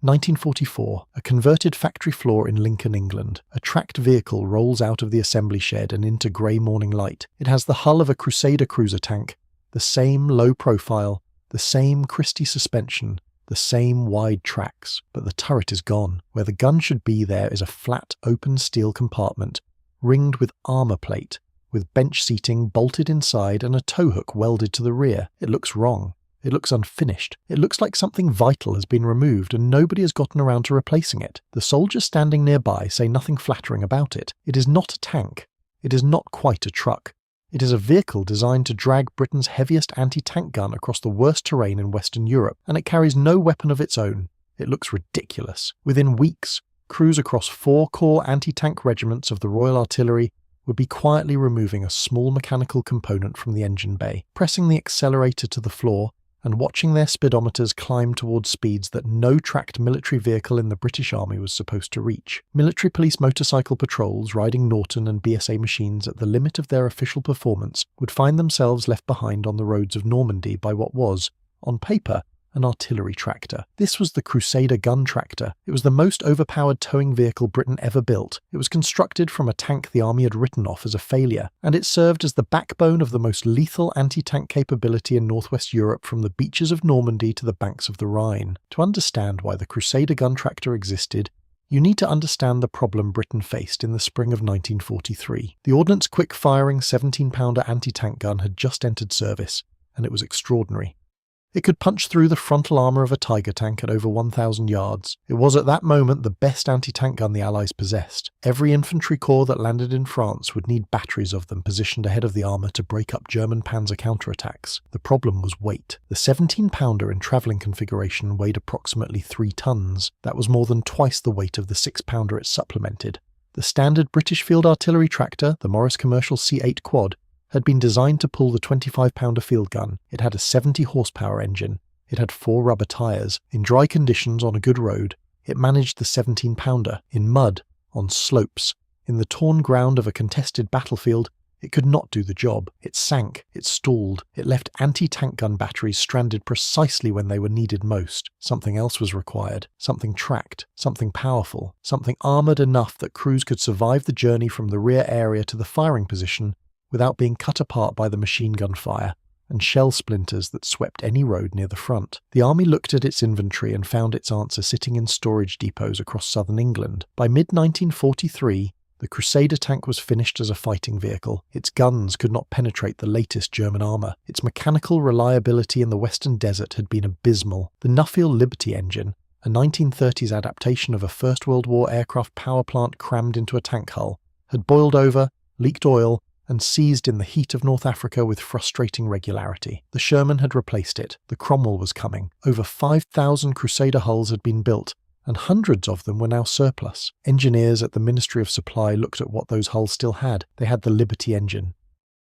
1944, a converted factory floor in Lincoln, England. A tracked vehicle rolls out of the assembly shed and into grey morning light. It has the hull of a Crusader cruiser tank, the same low profile, the same Christie suspension, the same wide tracks, but the turret is gone. Where the gun should be there is a flat, open steel compartment, ringed with armour plate, with bench seating bolted inside and a tow hook welded to the rear. It looks wrong. It looks unfinished. It looks like something vital has been removed and nobody has gotten around to replacing it. The soldiers standing nearby say nothing flattering about it. It is not a tank. It is not quite a truck. It is a vehicle designed to drag Britain's heaviest anti-tank gun across the worst terrain in Western Europe, and it carries no weapon of its own. It looks ridiculous. Within weeks, crews across 4 core anti-tank regiments of the Royal Artillery would be quietly removing a small mechanical component from the engine bay, pressing the accelerator to the floor, and watching their speedometers climb towards speeds that no tracked military vehicle in the British Army was supposed to reach. Military police motorcycle patrols riding Norton and BSA machines at the limit of their official performance would find themselves left behind on the roads of Normandy by what was, on paper, an artillery tractor. This was the Crusader Gun Tractor. It was the most overpowered towing vehicle Britain ever built. It was constructed from a tank the army had written off as a failure, and it served as the backbone of the most lethal anti-tank capability in northwest Europe from the beaches of Normandy to the banks of the Rhine. To understand why the Crusader Gun Tractor existed, you need to understand the problem Britain faced in the spring of 1943. The Ordnance quick-firing 17-pounder anti-tank gun had just entered service, and it was extraordinary. It could punch through the frontal armour of a Tiger tank at over 1,000 yards. It was at that moment the best anti-tank gun the Allies possessed. Every infantry corps that landed in France would need batteries of them positioned ahead of the armour to break up German panzer counterattacks. The problem was weight. The 17-pounder in travelling configuration weighed approximately 3 tons. That was more than twice the weight of the 6-pounder it supplemented. The standard British field artillery tractor, the Morris Commercial C8 Quad, had been designed to pull the 25-pounder field gun. It had a 70-horsepower engine. It had 4 rubber tyres. In dry conditions on a good road, it managed the 17-pounder. In mud, on slopes, in the torn ground of a contested battlefield, it could not do the job. It sank, it stalled, it left anti-tank gun batteries stranded precisely when they were needed most. Something else was required, something tracked, something powerful, something armoured enough that crews could survive the journey from the rear area to the firing position without being cut apart by the machine gun fire and shell splinters that swept any road near the front. The army looked at its inventory and found its answer sitting in storage depots across southern England. By mid-1943, the Crusader tank was finished as a fighting vehicle. Its guns could not penetrate the latest German armour. Its mechanical reliability in the western desert had been abysmal. The Nuffield Liberty engine, a 1930s adaptation of a First World War aircraft power plant crammed into a tank hull, had boiled over, leaked oil, and seized in the heat of North Africa with frustrating regularity. The Sherman had replaced it. The Cromwell was coming. Over 5,000 Crusader hulls had been built, and hundreds of them were now surplus. Engineers at the Ministry of Supply looked at what those hulls still had. They had the Liberty engine.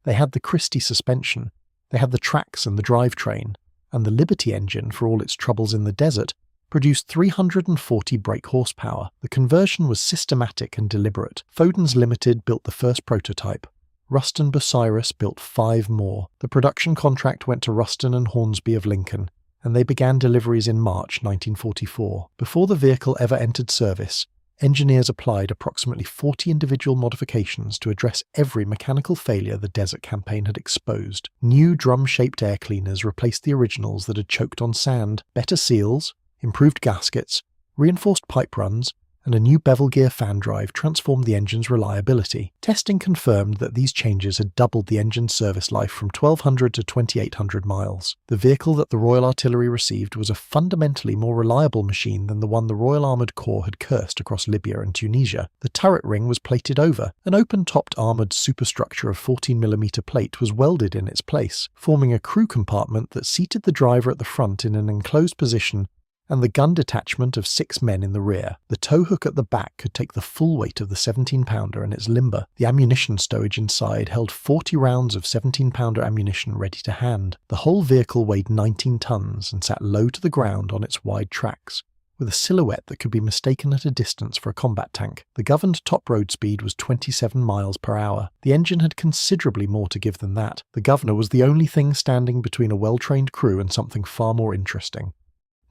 They had the Christie suspension. They had the tracks and the drivetrain. And the Liberty engine, for all its troubles in the desert, produced 340 brake horsepower. The conversion was systematic and deliberate. Foden's Limited built the first prototype. Ruston built 5 more. The production contract went to Ruston and Hornsby of Lincoln, and they began deliveries in March 1944. Before the vehicle ever entered service, engineers applied approximately 40 individual modifications to address every mechanical failure the desert campaign had exposed. New drum-shaped air cleaners replaced the originals that had choked on sand, better seals, improved gaskets, reinforced pipe runs, and a new bevel gear fan drive transformed the engine's reliability. Testing confirmed that these changes had doubled the engine's service life from 1,200 to 2,800 miles. The vehicle that the Royal Artillery received was a fundamentally more reliable machine than the one the Royal Armoured Corps had cursed across Libya and Tunisia. The turret ring was plated over. An open-topped armoured superstructure of 14mm plate was welded in its place, forming a crew compartment that seated the driver at the front in an enclosed position and the gun detachment of 6 men in the rear. The tow hook at the back could take the full weight of the 17-pounder and its limber. The ammunition stowage inside held 40 rounds of 17-pounder ammunition ready to hand. The whole vehicle weighed 19 tons and sat low to the ground on its wide tracks, with a silhouette that could be mistaken at a distance for a combat tank. The governed top road speed was 27 miles per hour. The engine had considerably more to give than that. The governor was the only thing standing between a well-trained crew and something far more interesting.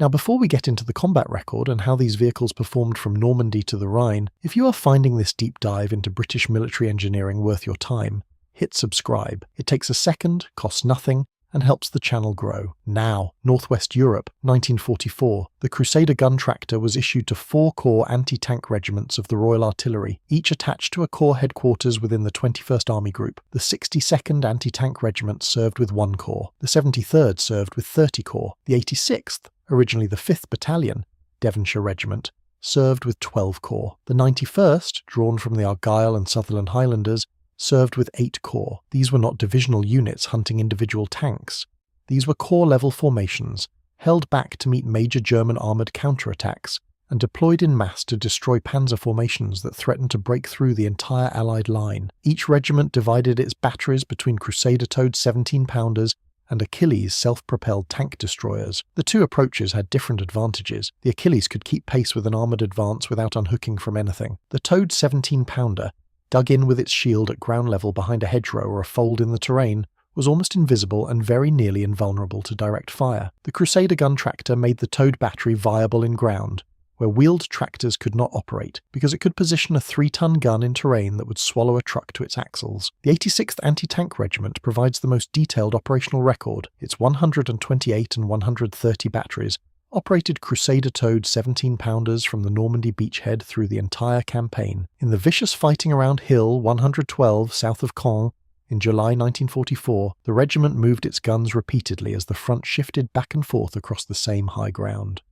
Now, before we get into the combat record and how these vehicles performed from Normandy to the Rhine, if you are finding this deep dive into British military engineering worth your time, hit subscribe. It takes a second, costs nothing, and helps the channel grow. Now, Northwest Europe, 1944, the Crusader Gun Tractor was issued to 4 corps anti-tank regiments of the Royal Artillery, each attached to a corps headquarters within the 21st Army Group. The 62nd Anti-Tank Regiment served with 1 corps, the 73rd served with 30 corps, the 86th, originally the 5th Battalion, Devonshire Regiment, served with 12 corps, the 91st, drawn from the Argyll and Sutherland Highlanders, served with 8 corps. These were not divisional units hunting individual tanks. These were corps-level formations, held back to meet major German armoured counterattacks, and deployed in mass to destroy panzer formations that threatened to break through the entire Allied line. Each regiment divided its batteries between Crusader towed 17-pounders and Achilles self-propelled tank destroyers. The two approaches had different advantages. The Achilles could keep pace with an armoured advance without unhooking from anything. The towed 17-pounder, dug in with its shield at ground level behind a hedgerow or a fold in the terrain, was almost invisible and very nearly invulnerable to direct fire. The Crusader Gun Tractor made the towed battery viable in ground, where wheeled tractors could not operate, because it could position a 3-ton gun in terrain that would swallow a truck to its axles. The 86th Anti-Tank Regiment provides the most detailed operational record. Its 128 and 130 batteries operated Crusader-towed 17-pounders from the Normandy beachhead through the entire campaign. In the vicious fighting around Hill 112 south of Caen in July 1944, the regiment moved its guns repeatedly as the front shifted back and forth across the same high ground.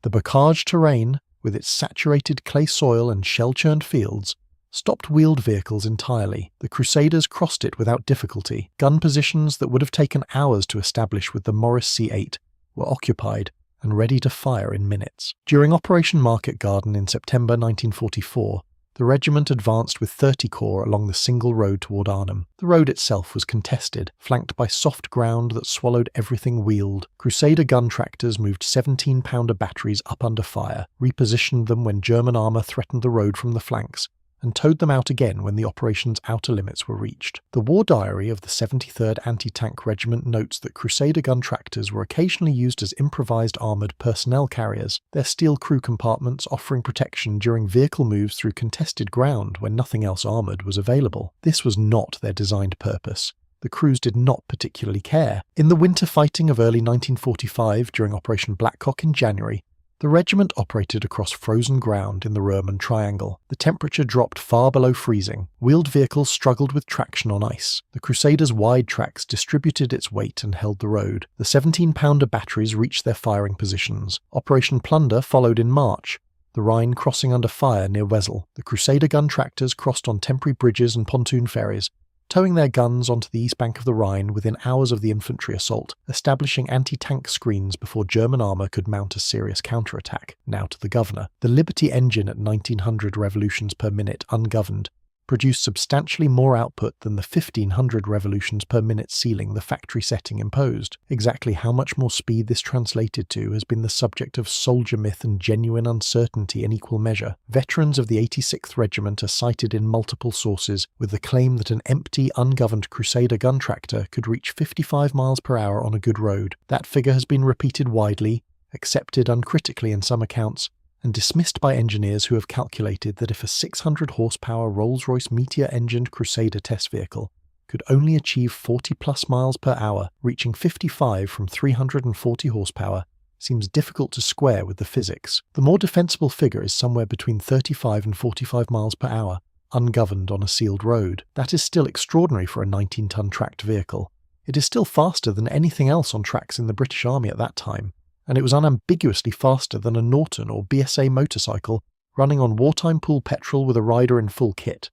The bocage terrain, with its saturated clay soil and shell-churned fields, stopped wheeled vehicles entirely. The Crusaders crossed it without difficulty. Gun positions that would have taken hours to establish with the Morris C8 were occupied and ready to fire in minutes. During Operation Market Garden in September 1944, the regiment advanced with 30 corps along the single road toward Arnhem. The road itself was contested, flanked by soft ground that swallowed everything wheeled. Crusader gun tractors moved 17-pounder batteries up under fire, repositioned them when German armour threatened the road from the flanks, and towed them out again when the operation's outer limits were reached. The war diary of the 73rd Anti-Tank Regiment notes that Crusader gun tractors were occasionally used as improvised armoured personnel carriers, their steel crew compartments offering protection during vehicle moves through contested ground when nothing else armoured was available. This was not their designed purpose. The crews did not particularly care. In the winter fighting of early 1945 during Operation Blackcock in January, the regiment operated across frozen ground in the Römer Triangle. The temperature dropped far below freezing. Wheeled vehicles struggled with traction on ice. The Crusader's wide tracks distributed its weight and held the road. The 17-pounder batteries reached their firing positions. Operation Plunder followed in March, the Rhine crossing under fire near Wesel. The Crusader gun tractors crossed on temporary bridges and pontoon ferries, towing their guns onto the east bank of the Rhine within hours of the infantry assault, establishing anti-tank screens before German armour could mount a serious counterattack. Now to the governor. The Liberty engine at 1900 revolutions per minute ungoverned produced substantially more output than the 1500 revolutions per minute ceiling the factory setting imposed. Exactly how much more speed this translated to has been the subject of soldier myth and genuine uncertainty in equal measure. Veterans of the 86th Regiment are cited in multiple sources with the claim that an empty, ungoverned Crusader gun tractor could reach 55 miles per hour on a good road. That figure has been repeated widely, accepted uncritically in some accounts, and dismissed by engineers who have calculated that if a 600-horsepower Rolls-Royce Meteor-engined Crusader test vehicle could only achieve 40-plus miles per hour, reaching 55 from 340 horsepower seems difficult to square with the physics. The more defensible figure is somewhere between 35 and 45 miles per hour, ungoverned on a sealed road. That is still extraordinary for a 19-ton tracked vehicle. It is still faster than anything else on tracks in the British Army at that time, and it was unambiguously faster than a Norton or BSA motorcycle running on wartime pool petrol with a rider in full kit.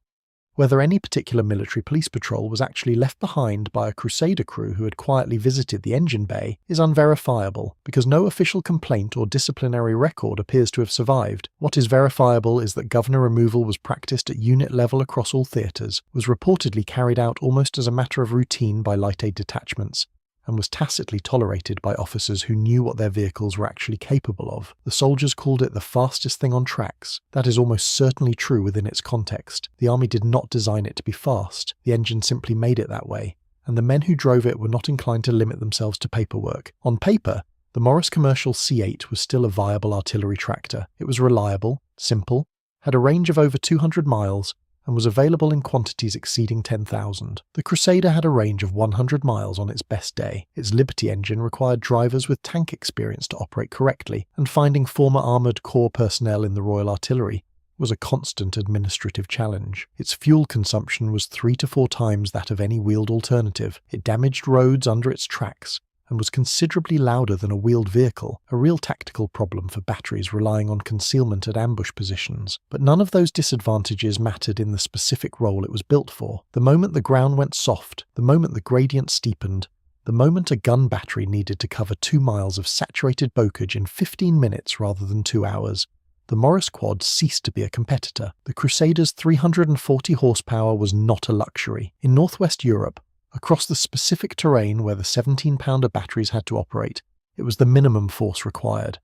Whether any particular military police patrol was actually left behind by a Crusader crew who had quietly visited the engine bay is unverifiable, because no official complaint or disciplinary record appears to have survived. What is verifiable is that governor removal was practiced at unit level across all theatres, was reportedly carried out almost as a matter of routine by light aid detachments, and was tacitly tolerated by officers who knew what their vehicles were actually capable of. The soldiers called it the fastest thing on tracks. That is almost certainly true within its context. The army did not design it to be fast. The engine simply made it that way, and the men who drove it were not inclined to limit themselves to paperwork. On paper, The Morris Commercial C8 was still a viable artillery tractor. It was reliable, simple, had a range of over 200 miles, and was available in quantities exceeding 10,000. The Crusader had a range of 100 miles on its best day. Its Liberty engine required drivers with tank experience to operate correctly, and finding former Armoured Corps personnel in the Royal Artillery was a constant administrative challenge. Its fuel consumption was 3 to 4 times that of any wheeled alternative. It damaged roads under its tracks, and was considerably louder than a wheeled vehicle, a real tactical problem for batteries relying on concealment at ambush positions. But none of those disadvantages mattered in the specific role it was built for. The moment the ground went soft, the moment the gradient steepened, the moment a gun battery needed to cover 2 miles of saturated bocage in 15 minutes rather than 2 hours, the Morris Quad ceased to be a competitor. The Crusader's 340 horsepower was not a luxury. In northwest Europe, across the specific terrain where the 17-pounder batteries had to operate, it was the minimum force required.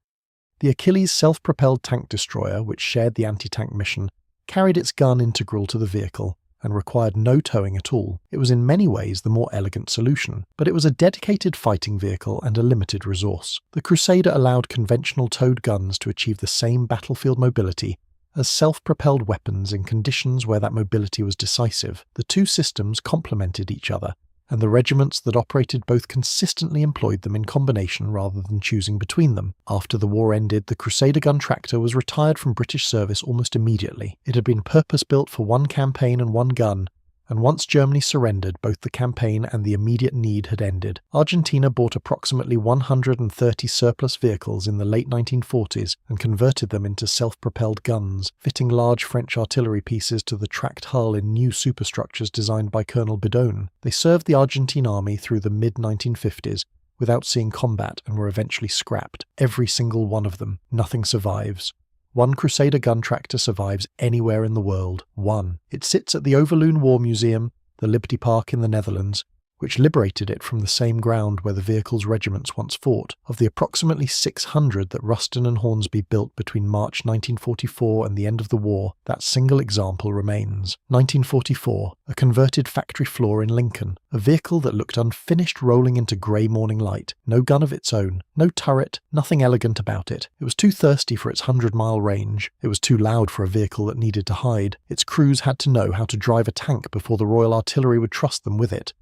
The Achilles self-propelled tank destroyer, which shared the anti-tank mission, carried its gun integral to the vehicle and required no towing at all. It was in many ways the more elegant solution, but it was a dedicated fighting vehicle and a limited resource. The Crusader allowed conventional towed guns to achieve the same battlefield mobility as self-propelled weapons in conditions where that mobility was decisive. The two systems complemented each other, and the regiments that operated both consistently employed them in combination rather than choosing between them. After the war ended, the Crusader Gun Tractor was retired from British service almost immediately. It had been purpose-built for one campaign and one gun, and once Germany surrendered, both the campaign and the immediate need had ended. Argentina bought approximately 130 surplus vehicles in the late 1940s and converted them into self-propelled guns, fitting large French artillery pieces to the tracked hull in new superstructures designed by Colonel Bidon. They served the Argentine army through the mid-1950s without seeing combat and were eventually scrapped. Every single one of them. Nothing survives. One Crusader gun tractor survives anywhere in the world. One. It sits at the Overloon War Museum, the Liberty Park in the Netherlands, which liberated it from the same ground where the vehicle's regiments once fought. Of the approximately 600 that Ruston and Hornsby built between March 1944 and the end of the war, that single example remains. 1944, a converted factory floor in Lincoln, a vehicle that looked unfinished rolling into grey morning light. No gun of its own, no turret, nothing elegant about it. It was too thirsty for its 100-mile range. It was too loud for a vehicle that needed to hide. Its crews had to know how to drive a tank before the Royal Artillery would trust them with it.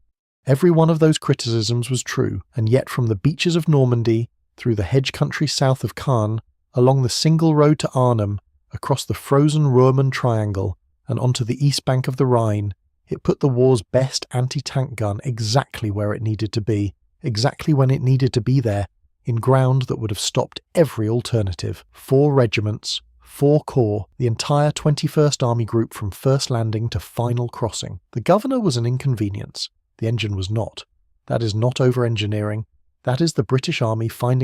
Every one of those criticisms was true, and yet from the beaches of Normandy, through the hedge country south of Caen, along the single road to Arnhem, across the frozen Ruhrmann Triangle, and onto the east bank of the Rhine, it put the war's best anti-tank gun exactly where it needed to be, exactly when it needed to be there, in ground that would have stopped every alternative. 4 regiments, 4 corps, the entire 21st Army Group from first landing to final crossing. The governor was an inconvenience. The engine was not. That is not over-engineering. That is the British Army finding